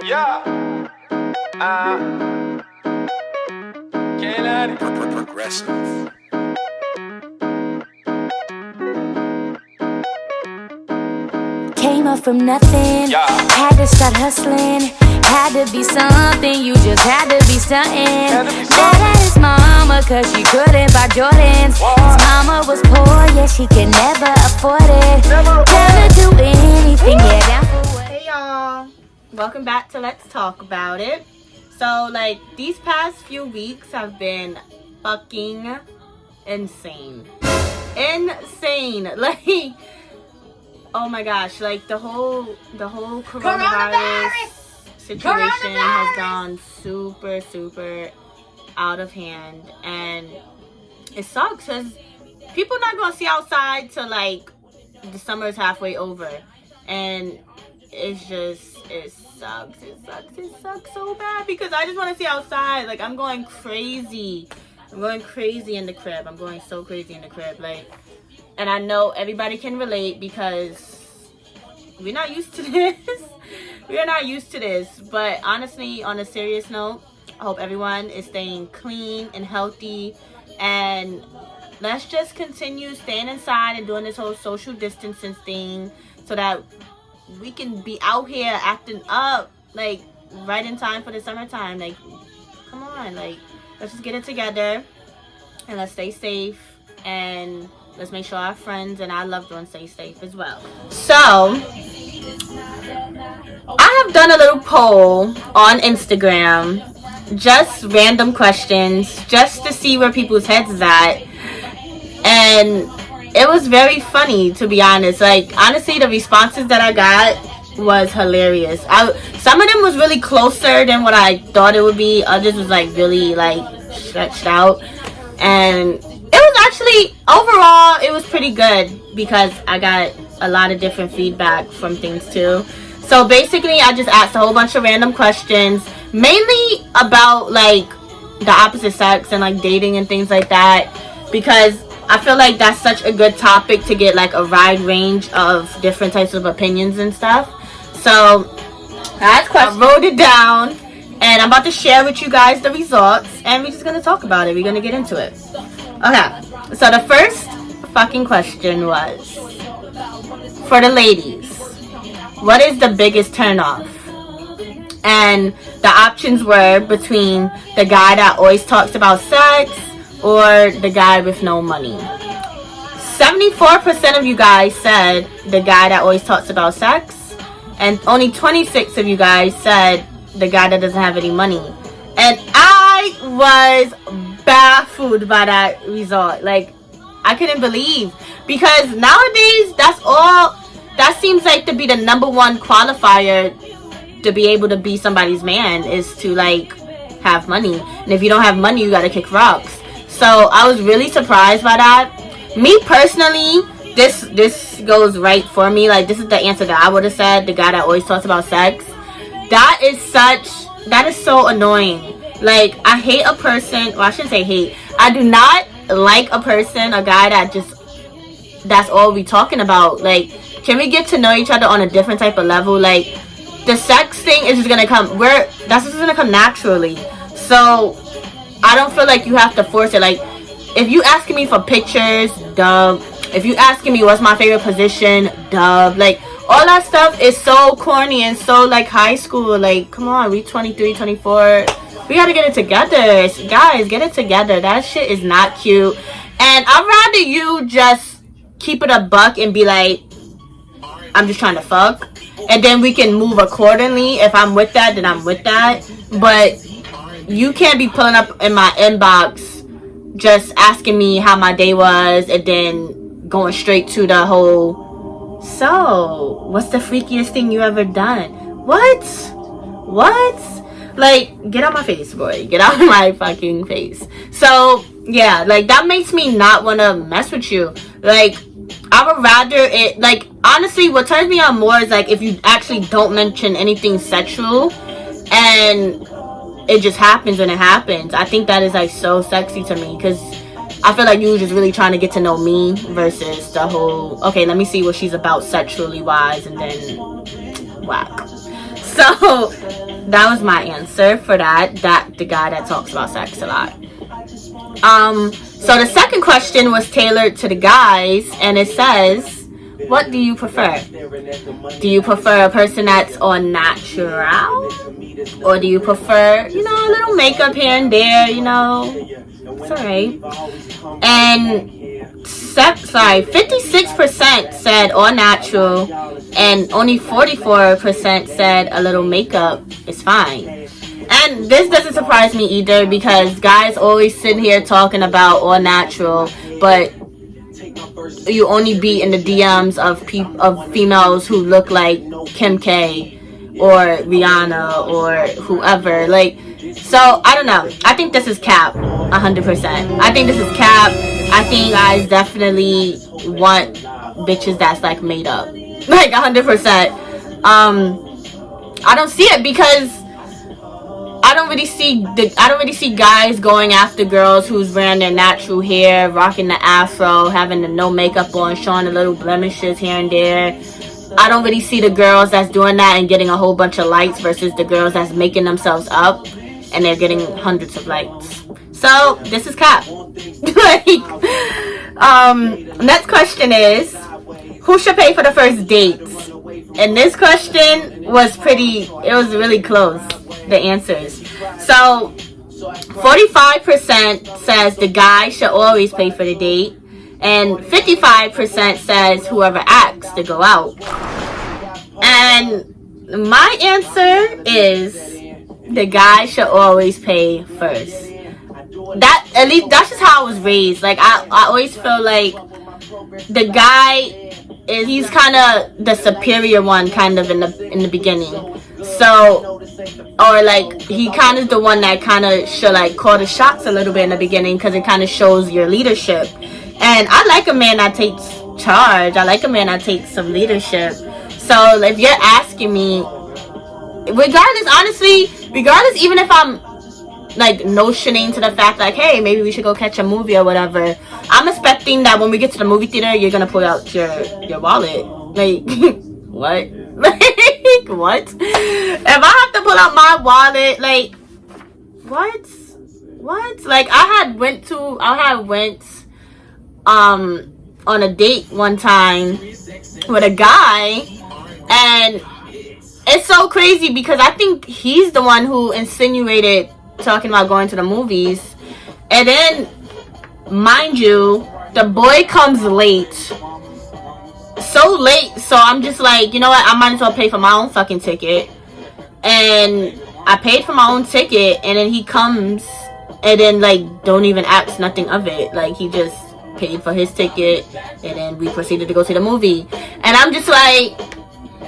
Yeah. Kayla. Progressive. Came up from nothing, Yeah. had to start hustling, had to be something, you just had to be something. Mad at his mama cause she couldn't buy Jordans. His mama was poor, yeah, she could never afford it. Never do anything, yeah, down for what. Hey y'all, welcome back to Let's Talk About It. So like these past few weeks have been fucking insane. Like, oh my gosh, like the whole coronavirus situation has gone super out of hand, and it sucks because people not gonna see outside till like the summer is halfway over, and it's just it sucks so bad because I just want to see outside. Like I'm going crazy in the crib. I'm going so crazy in the crib, like, and I know everybody can relate because we're not used to this. We are not used to this. But honestly, on a serious note, I hope everyone is staying clean and healthy, and let's just continue staying inside and doing this whole social distancing thing so that we can be out here acting up, like, right in time for the summertime. Like, come on, like, let's just get it together and let's stay safe, and let's make sure our friends and our loved ones stay safe as well. So I have done a little poll on Instagram, just random questions, just to see where people's heads is at, and it was very funny, to be honest. Like, honestly, the responses that I got was hilarious. Some of them was really closer than what I thought it would be. Others was like really like stretched out, and it was actually overall it was pretty good because I got a lot of different feedback from things too. So basically I just asked a whole bunch of random questions, mainly about like the opposite sex and like dating and things like that, because I feel like that's such a good topic to get like a wide range of different types of opinions and stuff. So I wrote it down, and I'm about to share with you guys the results, and we're just gonna talk about it. We're gonna get into it. Okay, so the first fucking question was, for the ladies, what is the biggest turnoff? And the options were between the guy that always talks about sex or the guy with no money. 74% of you guys said the guy that always talks about sex, and only 26 of you guys said the guy that doesn't have any money. And I was baffled by that result. Like, I couldn't believe, because nowadays that seems like to be the number one qualifier to be able to be somebody's man, is to like have money. And if you don't have money, you gotta kick rocks. So I was really surprised by that. Me personally, this goes right for me. Like, this is the answer that I would have said. The guy that always talks about sex. That is so annoying. Like, I hate a person. Well, I shouldn't say hate. I do not like a guy that's all we talking about. Like, can we get to know each other on a different type of level? Like, the sex thing is just gonna come. That's just gonna come naturally. So I don't feel like you have to force it. Like, if you asking me for pictures, dub. If you asking me what's my favorite position, dub. Like, all that stuff is so corny and so like high school. Like, come on, we 23, 24. We gotta get it together. Guys, get it together. That shit is not cute. And I'd rather you just keep it a buck and be like, I'm just trying to fuck. And then we can move accordingly. If I'm with that, then I'm with that. But you can't be pulling up in my inbox just asking me how my day was and then going straight to the whole, so what's the freakiest thing you ever done? What? Like, get out my face, boy. Get out of my fucking face. So yeah, like, that makes me not want to mess with you. Like, I would rather it, like, honestly, what turns me on more is like if you actually don't mention anything sexual and it just happens when it happens. I think that is like so sexy to me, because I feel like you were just really trying to get to know me versus the whole, okay, let me see what she's about sexually wise, and then whack. So that was my answer for that. The guy that talks about sex a lot. So the second question was tailored to the guys, and it says, what do you prefer? Do you prefer a person that's on natural? Or do you prefer, a little makeup here and there, it's alright. And 56% said all natural, and only 44% said a little makeup is fine. And this doesn't surprise me either, because guys always sit here talking about all natural, but you only be in the DMs of females who look like Kim K or Rihanna or whoever. So I don't know. I think this is cap, 100%. I think this is cap. I think guys definitely want bitches that's made up, 100%. I don't see it, because I don't really see guys going after girls who's wearing their natural hair, rocking the afro, having the no makeup on, showing the little blemishes here and there. I don't really see the girls that's doing that and getting a whole bunch of likes versus the girls that's making themselves up and they're getting hundreds of likes. So this is cap. Next question is, who should pay for the first dates? And this question was really close, the answers. So 45% says the guy should always pay for the date, and 55% says whoever asks to go out. And my answer is the guy should always pay first. At least that's just how I was raised. I always feel like the guy he's kind of the superior one, kind of in the beginning. So, or he kind of the one that kind of should call the shots a little bit in the beginning, because it kind of shows your leadership. And I like a man that takes charge. I like a man that takes some leadership. So if you're asking me, regardless, even if I'm notioning to the fact hey, maybe we should go catch a movie or whatever, I'm expecting that when we get to the movie theater, you're gonna pull out your wallet. What? What? If I have to pull out my wallet, what? I had went on a date one time with a guy, and it's so crazy because I think he's the one who insinuated talking about going to the movies, and then mind you, the boy comes late, so late, so I'm just you know what, I might as well pay for my own fucking ticket. And I paid for my own ticket, and then he comes and then don't even ask nothing of it. He just paid for his ticket, and then we proceeded to go see the movie. And I'm just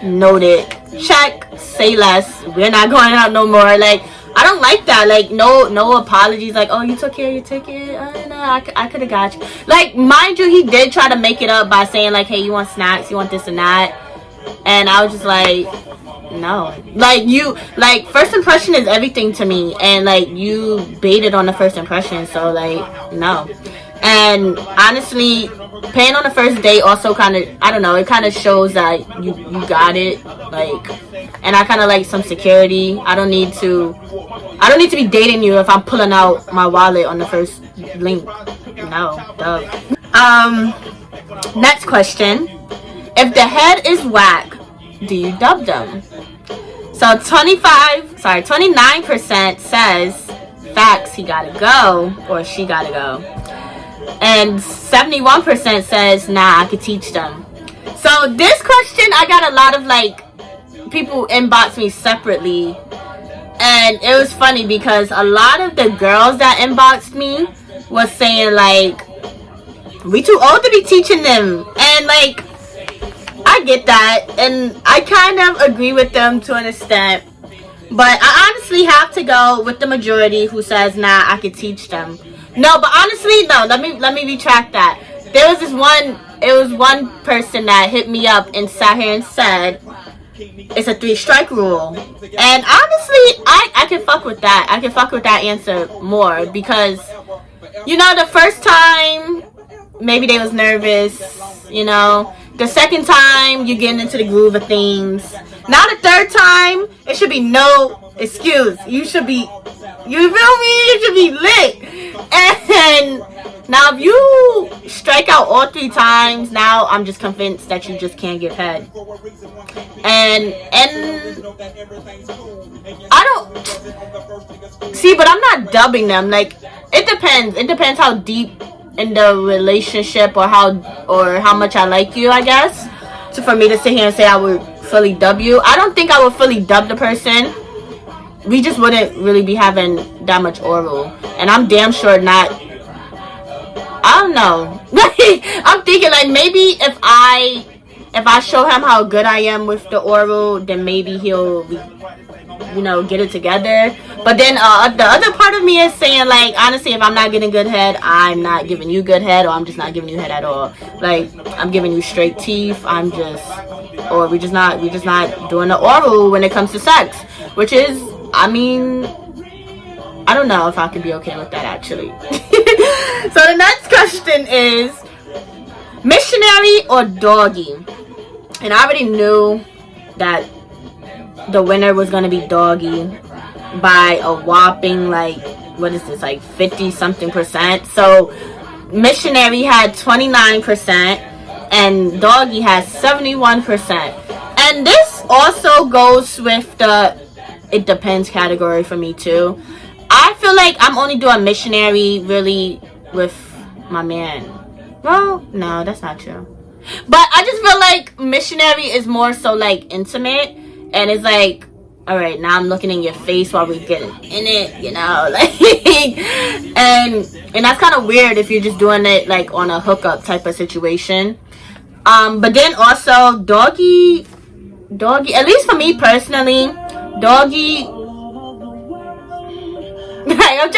noted, check, say less, we're not going out no more. I don't like that. No apologies. Oh, you took care of your ticket? No, I could have got you. Mind you, he did try to make it up by saying, hey, you want snacks? You want this and that? And I was just no. First impression is everything to me. And, you baited on the first impression. So, no. And, honestly, paying on the first date also kind of, I don't know, it kind of shows that you got it. And I kind of like some security. I don't need to be dating you if I'm pulling out my wallet on the first link. No, duh. Next question. If the head is whack, do you dub them? So 29% says facts, he gotta go or she gotta go. And 71% says nah, I could teach them. So this question, I got a lot of people inbox me separately, and it was funny because a lot of the girls that inboxed me was saying we too old to be teaching them, and I get that, and I kind of agree with them to an extent, but I honestly have to go with the majority who says nah, I could teach them. No, but honestly, no, let me retract that. There was one person that hit me up and sat here and said it's a 3-strike rule. And honestly, I can fuck with that. I can fuck with that answer more because, the first time, maybe they was nervous, The second time, you're getting into the groove of things. Now the third time, it should be no excuse. You should be, you feel me? You should be lit. And now if you strike out all 3 times, now I'm just convinced that you just can't give head. And I don't see, but I'm not dubbing them. Like, it depends. It depends how deep in the relationship or how much I like you, I guess. So for me to sit here and say I would fully dub you, I don't think I would fully dub the person. We just wouldn't really be having that much oral, and I'm damn sure not. I don't know. I'm thinking like maybe if I show him how good I am with the oral, then maybe he'll, get it together. But then the other part of me is saying, like, honestly, if I'm not getting good head, I'm not giving you good head, or I'm just not giving you head at all. Like, I'm giving you straight teeth. We're just not doing the oral when it comes to sex, which is, I mean, I don't know if I could be okay with that, actually. So the next question is missionary or doggy? And I already knew that the winner was going to be doggy by a whopping, like, what is this, like 50 something percent. So missionary had 29% and doggy has 71%. And this also goes with the it depends category for me too. I feel like I'm only doing missionary really with my man. Well, no, that's not true. But I just feel like missionary is more so like intimate, and it's like, all right, now I'm looking in your face while we're getting in it, like, and that's kind of weird if you're just doing it like on a hookup type of situation. But then also doggy, at least for me personally, doggy. I'm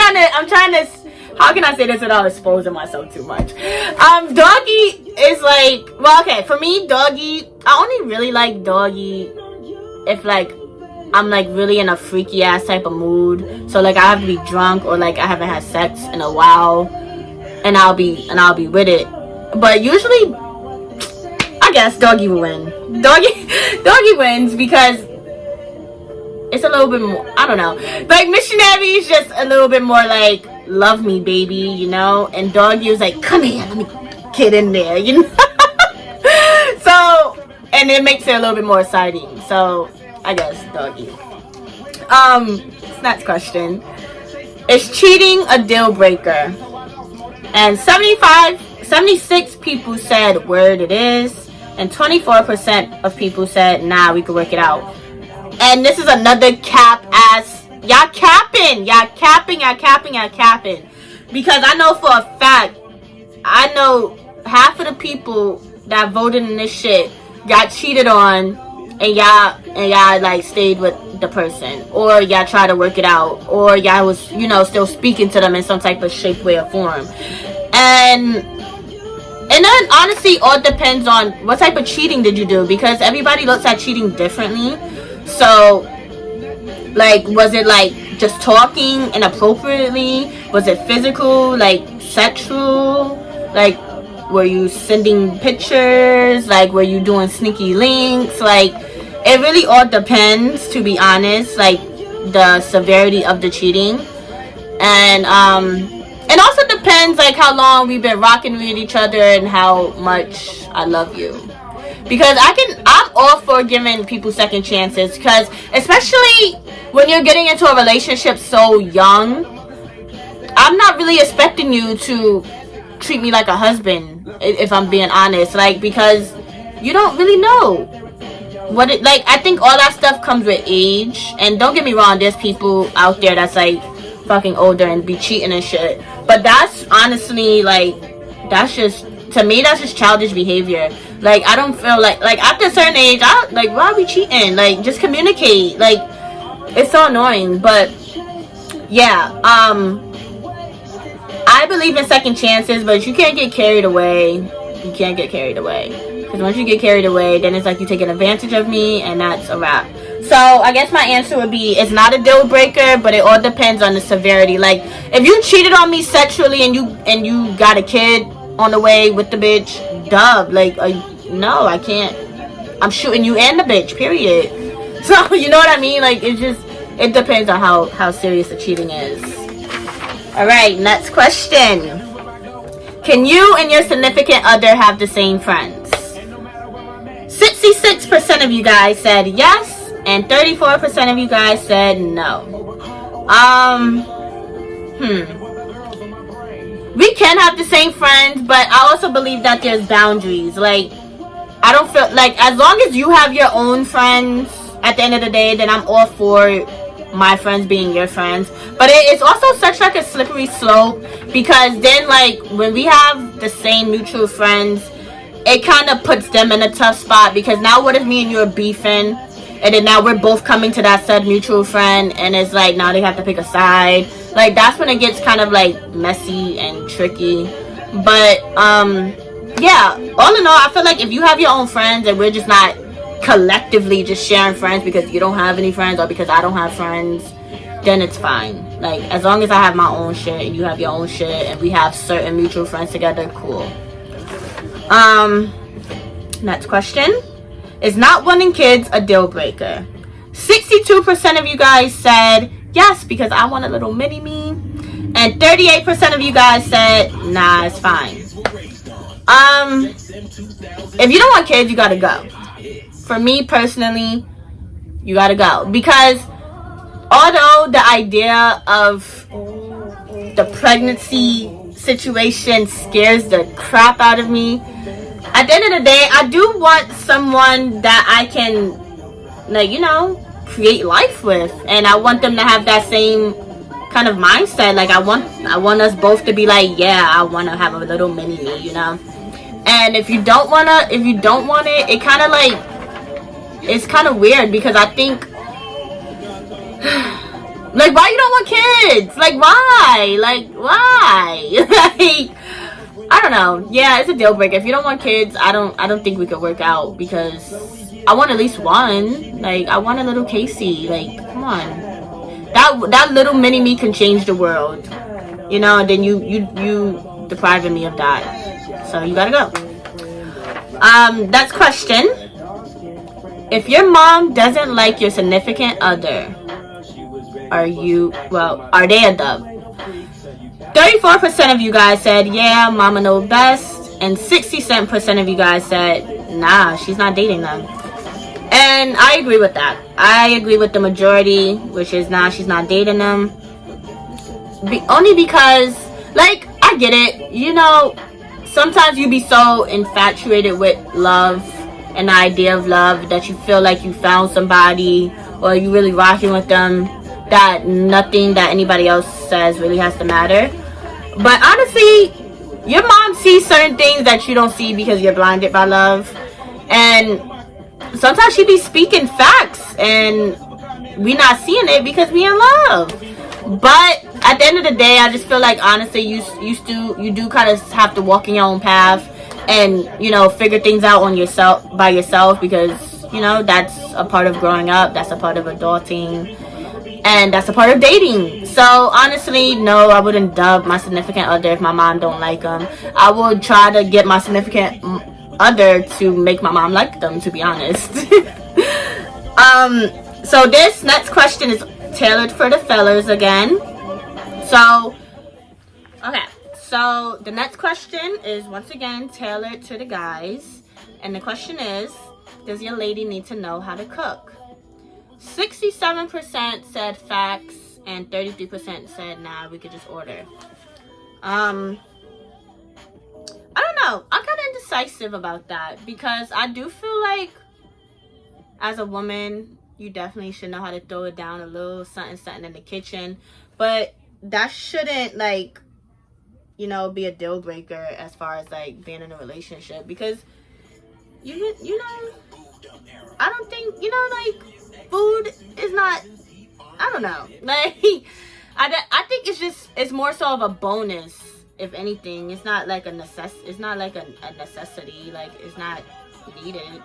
trying to. How can I say this without exposing myself too much? Doggy is like, well, okay, for me, doggy, I only really like doggy if like I'm like really in a freaky ass type of mood. So like I have to be drunk, or like I haven't had sex in a while, and I'll be with it. But usually, I guess doggy will win. Doggy wins because it's a little bit more, I don't know. Like missionary is just a little bit more like, love me baby, and doggy is like, come here, let me get in there, So, and it makes it a little bit more exciting. So I guess doggy. Next question. Is cheating a deal breaker? And 76 people said word it is, and 24% of people said nah, we could work it out. And this is another cap ass. Y'all capping. Because I know for a fact, I know half of the people that voted in this shit got cheated on, and y'all like stayed with the person, or y'all tried to work it out, or y'all was still speaking to them in some type of shape, way, or form. And then honestly, all depends on what type of cheating did you do, because everybody looks at cheating differently. So, like, was it like just talking inappropriately? Was it physical, like sexual? Like, were you sending pictures? Like, were you doing sneaky links? Like, it really all depends, to be honest, like the severity of the cheating. And it also depends like how long we've been rocking with each other and how much I love you. Because I'm all for giving people second chances, because especially when you're getting into a relationship so young, I'm not really expecting you to treat me like a husband, if I'm being honest, like, because you don't really know what it, like, I think all that stuff comes with age. And don't get me wrong, there's people out there that's like fucking older and be cheating and shit, but that's honestly like, that's just, to me, that's just childish behavior. Like, I don't feel like after a certain age, like, why are we cheating? Like, just communicate. Like, it's so annoying. But yeah, I believe in second chances, but you can't get carried away. Because once you get carried away, then it's like you taking advantage of me, and that's a wrap. So I guess my answer would be, it's not a deal breaker, but it all depends on the severity. Like, if you cheated on me sexually and you got a kid on the way with the bitch, dub, like, no, I can't. I'm shooting you and the bitch, period. So, you know what I mean? Like, it's just, it depends on how serious the cheating is. All right, next question. Can you and your significant other have the same friends? 66% of you guys said yes, and 34% of you guys said no. We can have the same friends, but I also believe that there's boundaries. Like, I don't feel like, as long as you have your own friends at the end of the day, then I'm all for my friends being your friends. But it's also such like a slippery slope, because then like when we have the same mutual friends, it kind of puts them in a tough spot, because now what if me and you are beefing, and then now we're both coming to that said mutual friend, and it's like now they have to pick a side. Like, that's when it gets kind of like messy and tricky. But yeah, all in all, I feel like if you have your own friends and we're just not collectively just sharing friends because you don't have any friends or because I don't have friends, then it's fine. Like, as long as I have my own shit and you have your own shit and we have certain mutual friends together, cool. Next question. Is not wanting kids a deal breaker? 62% of you guys said yes, because I want a little mini me, and 38% of you guys said nah, it's fine. If you don't want kids, you gotta go. For me personally, you gotta go, because although the idea of the pregnancy situation scares the crap out of me, at the end of the day, I do want someone that I can, like, you know, create life with, and I want them to have that same kind of mindset. Like, I want us both to be like, yeah, I want to have a little mini me, you know. And if you don't want it, it kind of like, it's kind of weird, because I think like, why you don't want kids? Like, why? Like, I don't know. Yeah, it's a deal breaker. If you don't want kids, I don't think we could work out, because I want at least one. Like, I want a little Casey. Like, come on. That little mini me can change the world. You know, and then you depriving me of that. So you gotta go. Next question. If your mom doesn't like your significant other, are they a dub? 34% of you guys said yeah, mama knows best, and 67% of you guys said nah, she's not dating them. And I agree with that. I agree with the majority, which is nah, she's not dating them. Only because, like, I get it. You know, sometimes you be so infatuated with love and the idea of love that you feel like you found somebody, or you really rocking with them, that nothing that anybody else says really has to matter. But honestly, your mom sees certain things that you don't see because you're blinded by love. And sometimes she be speaking facts and we not seeing it because we in love. But at the end of the day, I just feel like, honestly, you do kind of have to walk in your own path and, you know, figure things out by yourself, because, you know, that's a part of growing up, that's a part of adulting, and that's a part of dating. So honestly, no, I wouldn't dub my significant other if my mom don't like them. I would try to get my significant other to make my mom like them, to be honest. So this next question is tailored for the fellas again. So the next question is once again tailored to the guys, and the question is, does your lady need to know how to cook? 67% said facts, and 33% said nah, we could just order. I don't know. I'm kind of indecisive about that, because I do feel like as a woman, you definitely should know how to throw it down a little something in the kitchen, but that shouldn't, like, you know, be a deal breaker as far as like being in a relationship, because you know, I don't think, you know, like, food is not, I don't know, like, I think it's more so of a bonus, if anything. It's not like a necessity, like, it's not needed,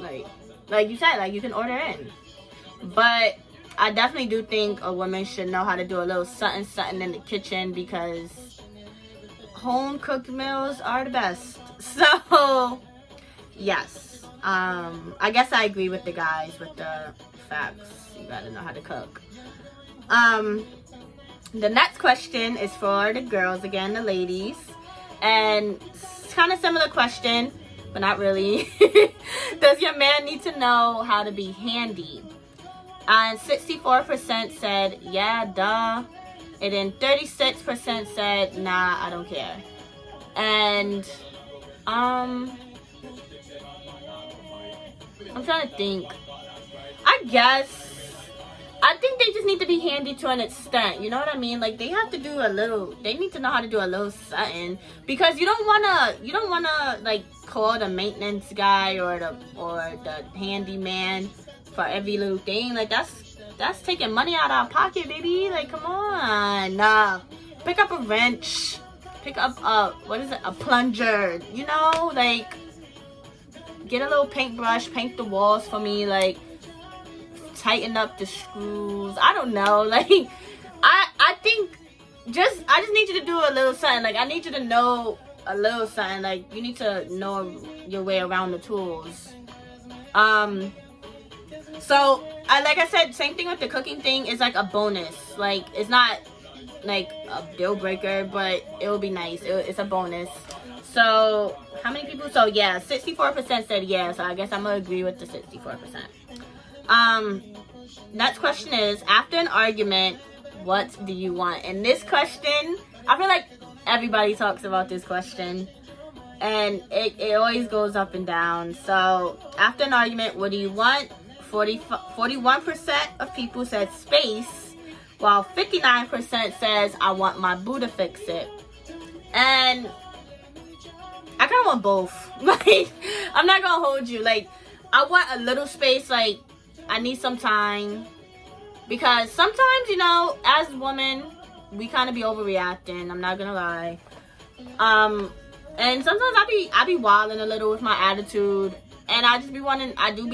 like you said, like, you can order in. But I definitely do think a woman should know how to do a little something in the kitchen, because home cooked meals are the best. So yes, I guess I agree with the guys with the facts. You gotta know how to cook. The next question is for the girls again, the ladies. And it's kind of similar question, but not really. Does your man need to know how to be handy? And 64% said, yeah, duh. And then 36% said, nah, I don't care. And, I'm trying to think. I think they just need to be handy to an extent. You know what I mean? Like, they have to do they need to know how to do a little something. Because you don't wanna, like, call the maintenance guy or the handyman for every little thing. Like, that's taking money out of our pocket, baby. Like, come on. Nah. Pick up a wrench. Pick up a plunger. You know, like, get a little paintbrush, paint the walls for me, like, tighten up the screws. I don't know. Like, I think I just need you to do a little something. Like, I need you to know a little something. Like, you need to know your way around the tools. So, like I said, same thing with the cooking thing. It's like a bonus. Like, it's not like a deal breaker, but it will be nice. It's a bonus. So, how many people? So, yeah, 64% said yeah. So, I guess I'm going to agree with the 64%. Next question is, after an argument, what do you want? And this question, I feel like everybody talks about this question. And it always goes up and down. So, after an argument, what do you want? 41% of people said space, while 59% says, I want my boo to fix it. And I kind of want both. Like, I'm not going to hold you. Like, I want a little space. Like, I need some time. Because sometimes, you know, as women, we kind of be overreacting. I'm not going to lie. And sometimes I be wilding a little with my attitude. And I do be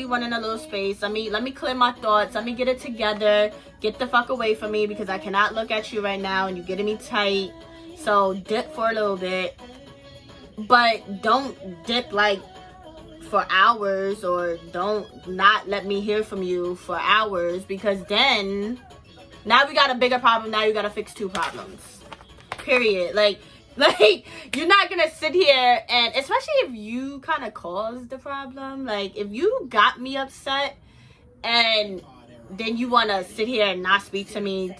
wanting a little space. Let me clear my thoughts. Let me get it together. Get the fuck away from me, because I cannot look at you right now and you're getting me tight. So dip for a little bit. But don't dip like for hours, or don't not let me hear from you for hours, because then now we got a bigger problem. Now you gotta fix two problems. Period. Like you're not gonna sit here, and especially if you kind of caused the problem. Like, if you got me upset and then you want to sit here and not speak to me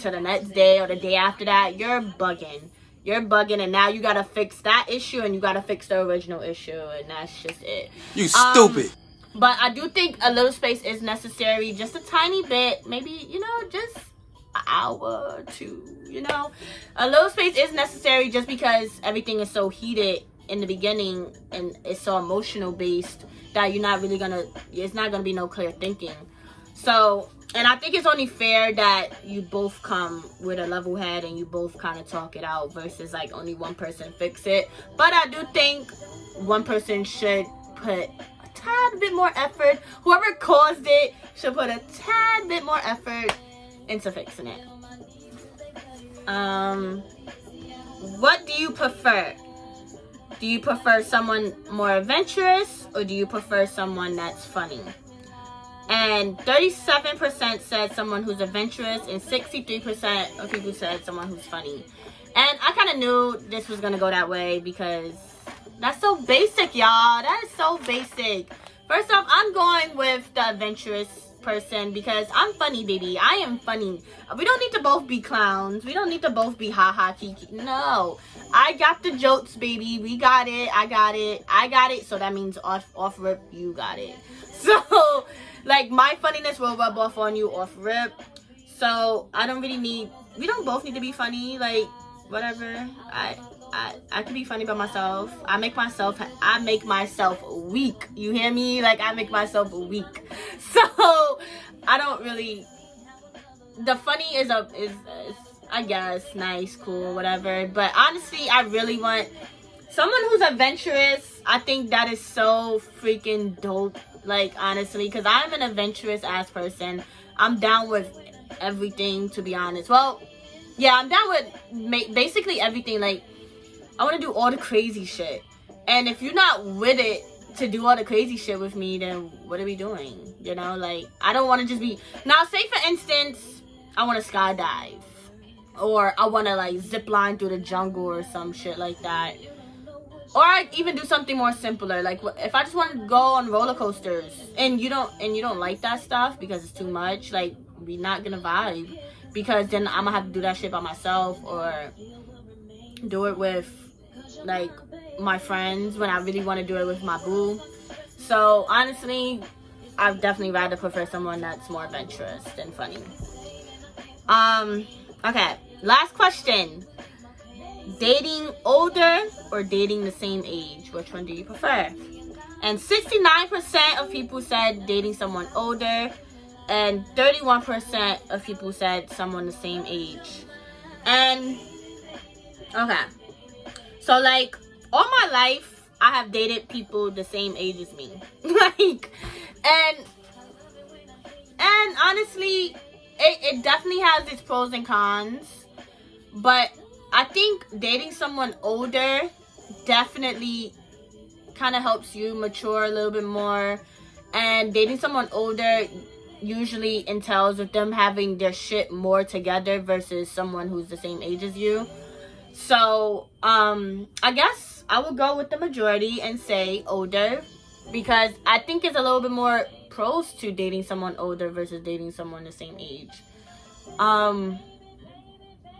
to the next day or the day after that, you're bugging. You're bugging, and now you gotta fix that issue, and you gotta fix the original issue, and that's just it. You stupid. But I do think a little space is necessary, just a tiny bit, maybe, you know, just an hour or two, you know. A little space is necessary just because everything is so heated in the beginning, and it's so emotional based that you're not really it's not gonna be no clear thinking. So, and I think it's only fair that you both come with a level head and you both kind of talk it out, versus like only one person fix it. But I do think one person should put a tad bit more effort. Whoever caused it should put a tad bit more effort into fixing it. What do you prefer? Do you prefer someone more adventurous, or do you prefer someone that's funny? And 37% said someone who's adventurous, and 63% of people said someone who's funny. And I kind of knew this was going to go that way, because that's so basic, y'all. That is so basic. First off, I'm going with the adventurous person, because I'm funny, baby. I am funny. We don't need to both be clowns. We don't need to both be ha-ha kiki. No. I got the jokes, baby. We got it. I got it. So that means off rip, you got it. So, like, my funniness will rub off on you off rip. So I don't really need, we don't both need to be funny. Like, whatever. I can be funny by myself. I make myself weak. You hear me? Like, I make myself weak. So I don't really, the funny is I guess nice, cool, whatever. But honestly, I really want someone who's adventurous. I think that is so freaking dope. Like, honestly, because I'm an adventurous ass person. I'm down with everything, to be honest. Well, yeah, I'm down with basically everything. Like, I want to do all the crazy shit. And if you're not with it, to do all the crazy shit with me, then what are we doing? You know, like, I don't want to just be... Now, say for instance, I want to skydive. Or I want to, like, zip line through the jungle or some shit like that. Or I even do something more simpler. Like, if I just want to go on roller coasters and you don't like that stuff because it's too much, like, we not gonna vibe. Because then I'm gonna have to do that shit by myself or do it with, like, my friends when I really want to do it with my boo. So honestly, I'd definitely rather prefer someone that's more adventurous than funny. Okay, last question. Dating older or dating the same age? Which one do you prefer? And 69% of people said dating someone older, and 31% of people said someone the same age. And okay, so like, all my life, I have dated people the same age as me. Like, and honestly, it definitely has its pros and cons. But I think dating someone older definitely kind of helps you mature a little bit more. And dating someone older usually entails with them having their shit more together versus someone who's the same age as you. So, I guess I will go with the majority and say older, because I think it's a little bit more pros to dating someone older versus dating someone the same age.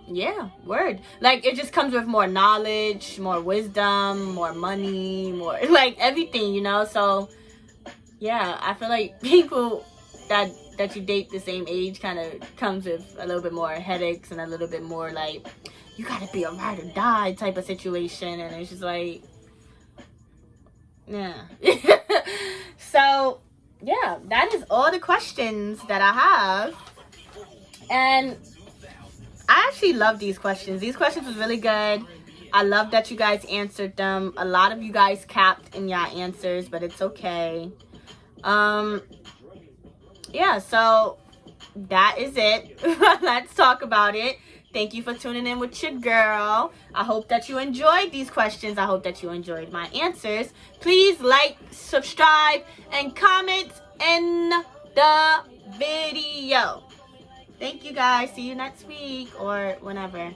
Yeah, word. Like, it just comes with more knowledge, more wisdom, more money, more, like, everything, you know? So, yeah, I feel like people that you date the same age kind of comes with a little bit more headaches and a little bit more, like, you gotta be a ride or die type of situation. And it's just like, yeah. So, yeah, that is all the questions that I have. And I actually love these questions. These questions was really good. I love that you guys answered them. A lot of you guys capped in your answers, but it's okay. Yeah, so that is it. Let's talk about it. Thank you for tuning in with your girl. I hope that you enjoyed these questions. I hope that you enjoyed my answers. Please like, subscribe, and comment in the video. Thank you guys. See you next week or whenever.